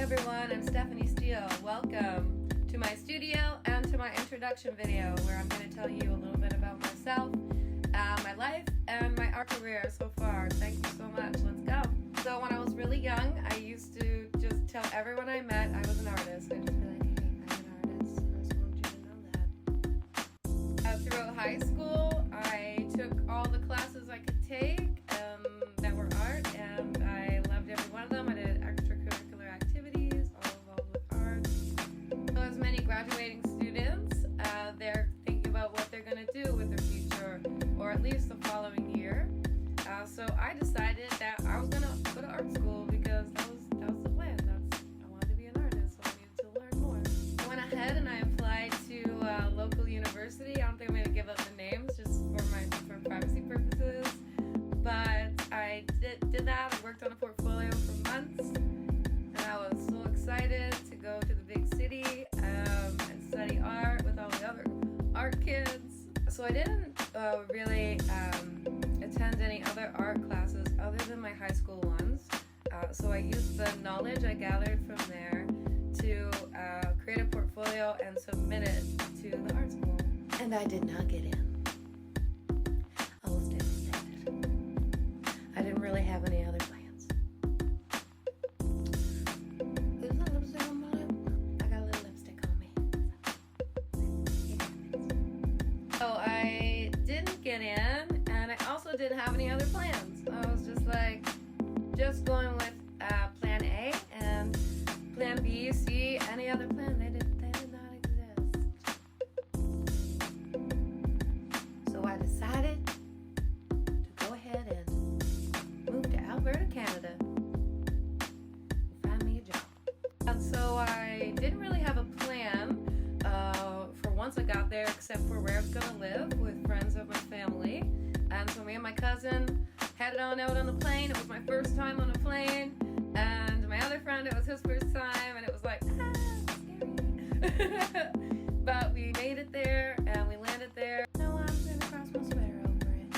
everyone, I'm Stephanie Steele. Welcome to my studio and to my introduction video where I'm going to tell you a little bit about myself, my life, and my art career so far. Thank you so much. Let's go. So when I was really young, I used to just tell everyone I met I was an artist. I'd just be like, hey, I'm an artist. I just want you to know that. Throughout high school, I took all the classes I could take that were art, and I loved every one of them. I did extracurricular activities, all involved with art. So as many graduating students, they're thinking about what they're going to do with their future, or at least the following year. So I decided that I was going to go to art school because that was the plan. I wanted to be an artist, so I needed to learn more. I went ahead and I applied to a local university. I don't think I'm going to give up the names just for privacy purposes. But I did that. I worked on a portfolio for months, and I was so excited to go to the big city and study art with all the other art kids. So I didn't really attend any other art classes other than my high school ones. So I used the knowledge I gathered from there to create a portfolio and submit it to the art school. And I did not get in. I was devastated. I didn't really have any other plans. Is that lipstick on my lip? I got a little lipstick on me. So I didn't get in, and I also didn't have any other plans. I was just going with plan A and plan B, C, any other plan. They did not exist. So I decided to go ahead and move to Alberta, Canada, and find me a job. And so I didn't really have a plan for once I got there, except for where I was going to live with friends of my family. And so me and my cousin headed on out on the plane. It was my first time on a plane. And my other friend, it was his first time. And it was like, scary. But we made it there, and we landed there. No, I'm going to cross my sweater over it.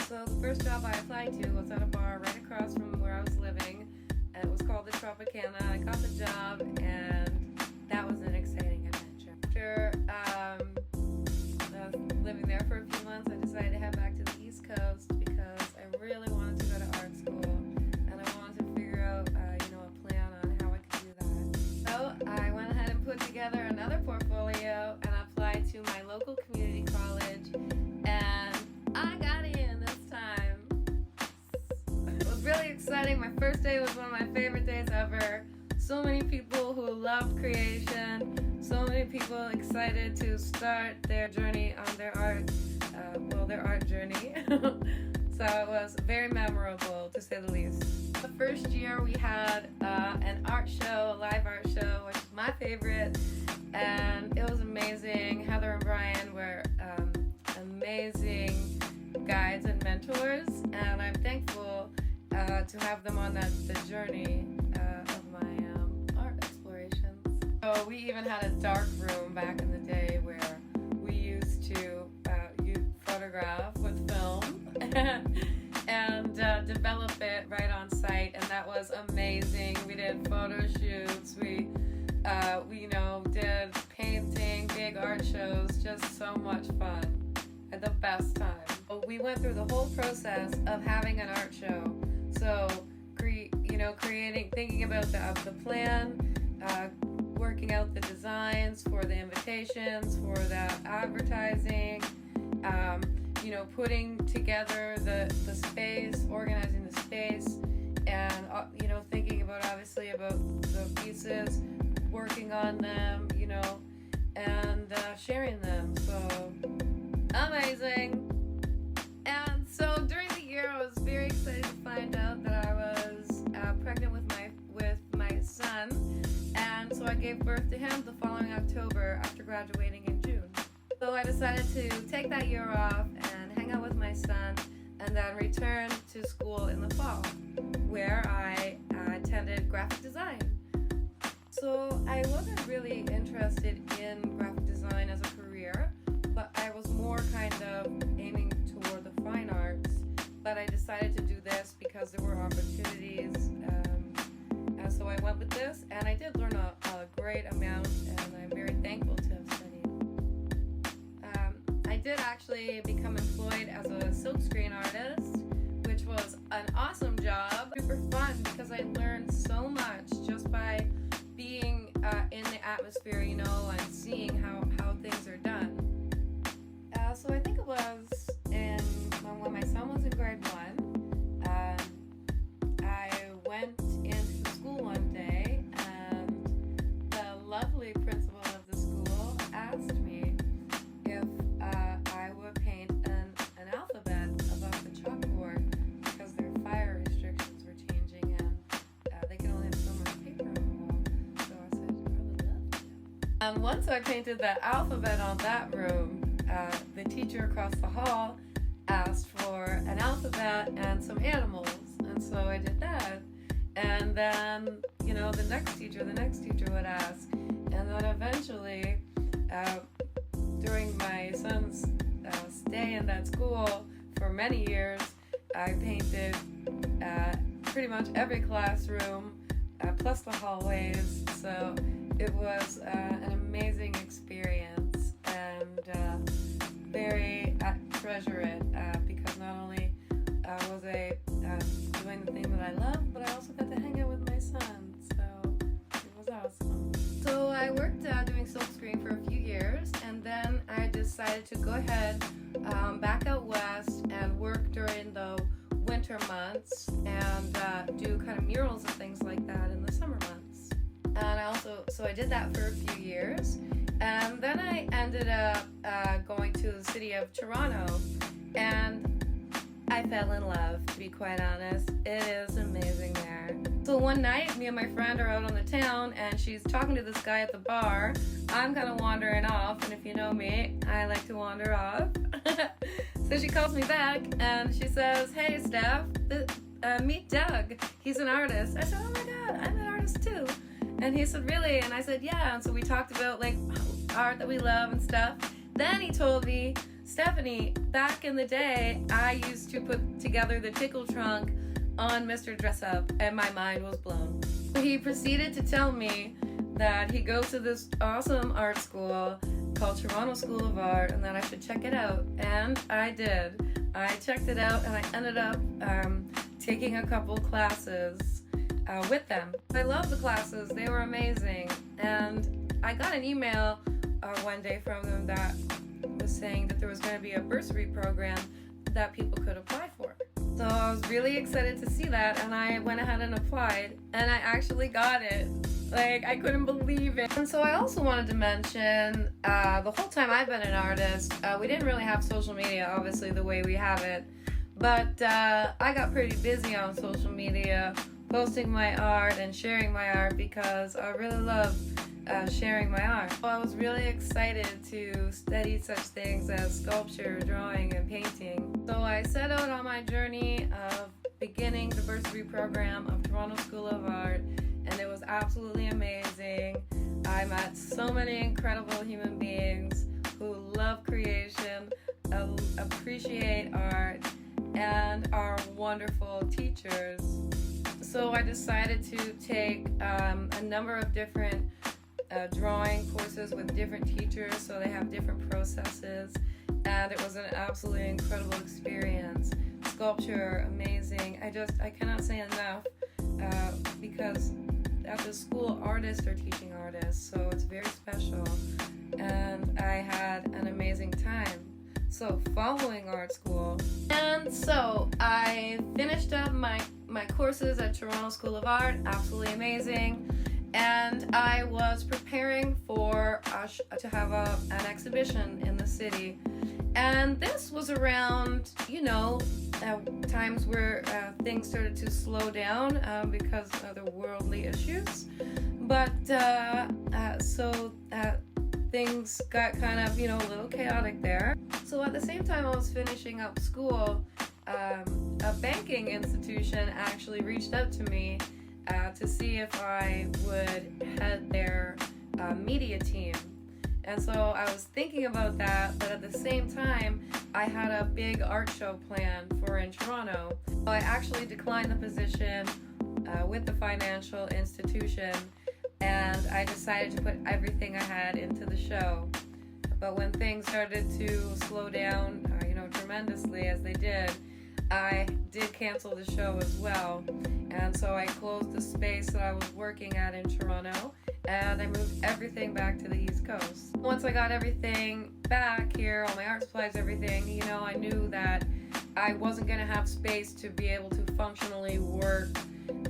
So the first job I applied to was at a bar right across from where I was living. And it was called the Tropicana. I got the job, and that was an exciting adventure. After living there for a few months, I decided to head back to the East Coast because I really wanted to go to art school, and I wanted to figure out, a plan on how I could do that. So I went ahead and put together another portfolio and applied to my local community college, and I got in this time. It was really exciting. My first day was one of my favorite days ever. So many people who loved creation. So many people excited to start their journey on their art journey. So it was very memorable, to say the least. The first year we had an art show, a live art show, which is my favorite, and it was amazing. Heather and Brian were amazing guides and mentors, and I'm thankful to have them on the journey of my art explorations. So we even had a dark room back in the day where we used to photograph with film and develop it right on site, and that was amazing. We did photo shoots, we did painting, big art shows, just so much fun. Had the best time. We went through the whole process of having an art show. So thinking about the plan, working out the designs for the invitations, for the advertising, putting together the space, organizing the space, and thinking about the pieces, working on them, and sharing them. So amazing. And so during the year, I was very excited to find out that I was pregnant with my son, and so I gave birth to him the following October after graduating in June. So I decided to take that year off and hang out with my son, and then return to school in the fall, where I attended graphic design. So I wasn't really interested in graphic design as a career, but I was more kind of aiming toward the fine arts. But I decided to do this because there were opportunities did learn a great amount, and I'm very thankful to have studied. I did actually become employed as a silkscreen artist, which was an awesome job. Super fun because I learned so much just by being in the atmosphere, and seeing how things are done. So I think it was when my son was in grade 1. I went into the school one day, and the lovely principal of the school asked me if I would paint an alphabet above the chalkboard because their fire restrictions were changing and they could only have so much paper on the wall. So I said, I would love to. And once I painted the alphabet on that room, the teacher across the hall asked for an alphabet and some animals, and so I did that. And then, the next teacher would ask, and then eventually, during my son's stay in that school for many years, I painted pretty much every classroom, plus the hallways. So it was an amazing experience, and I treasure it because not only was I doing the thing that I love, but I also got to hang out with my son, so it was awesome. So I worked doing silkscreen for a few years, and then I decided to go ahead back out west and work during the winter months and do kind of murals and things like that in the summer months. And I did that for a few years. And then I ended up going to the city of Toronto, and I fell in love, to be quite honest. It is amazing there. So one night, me and my friend are out on the town, and she's talking to this guy at the bar. I'm kind of wandering off, and if you know me, I like to wander off. So she calls me back, and she says, "Hey, Steph, meet Doug. He's an artist." I said, "Oh my God, I'm an artist too." And he said, "Really?" And I said, "Yeah." And so we talked about like art that we love and stuff. Then he told me, "Stephanie, back in the day, I used to put together the tickle trunk on Mr. Dress Up," and my mind was blown. So he proceeded to tell me that he goes to this awesome art school called Toronto School of Art, and that I should check it out. And I did. I checked it out, and I ended up taking a couple classes with them. I loved the classes. They were amazing. And I got an email one day from them that was saying that there was going to be a bursary program that people could apply for. So I was really excited to see that, and I went ahead and applied, and I actually got it. Like, I couldn't believe it. And so I also wanted to mention, the whole time I've been an artist, we didn't really have social media, obviously, the way we have it. But I got pretty busy on social media, posting my art and sharing my art because I really love sharing my art. So I was really excited to study such things as sculpture, drawing, and painting. So I set out on my journey of beginning the bursary program of Toronto School of Art, and it was absolutely amazing. I met so many incredible human beings who love creation, appreciate art, and are wonderful teachers. So I decided to take a number of different drawing courses with different teachers, so they have different processes, and it was an absolutely incredible experience. Sculpture, amazing. I cannot say enough because at the school, artists are teaching artists, so it's very special, and I had an amazing time. So following art school, and so I finished up my courses at Toronto School of Art, absolutely amazing, and I was preparing for to have an exhibition in the city, and this was around, times where things started to slow down because of the worldly issues, but things got kind of, a little chaotic there. So at the same time I was finishing up school, a banking institution actually reached out to me to see if I would head their media team. And so I was thinking about that, but at the same time, I had a big art show planned for in Toronto. So I actually declined the position with the financial institution and I decided to put everything I had into the show. But when things started to slow down, tremendously as they did, I did cancel the show as well. And so I closed the space that I was working at in Toronto, and I moved everything back to the East Coast. Once I got everything back here, all my art supplies, everything, I knew that I wasn't going to have space to be able to functionally work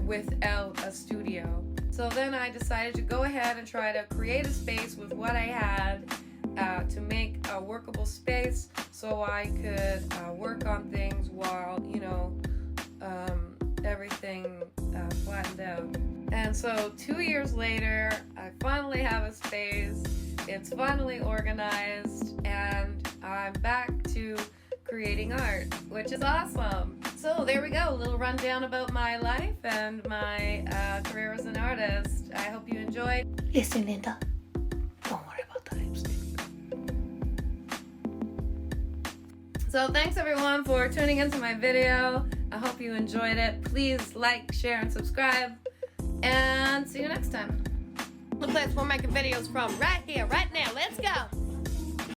without a studio. So then I decided to go ahead and try to create a space with what I had, to make a workable space so I could work on things while, everything flattened out. And so 2 years later, I finally have a space, it's finally organized, and I'm back to creating art, which is awesome. So there we go, a little rundown about my life and my career as an artist. I hope you enjoyed. Listen, Linda, don't worry about the lipstick. So thanks everyone for tuning into my video. I hope you enjoyed it. Please like, share, and subscribe. And see you next time. The place we're making videos from right here, right now. Let's go.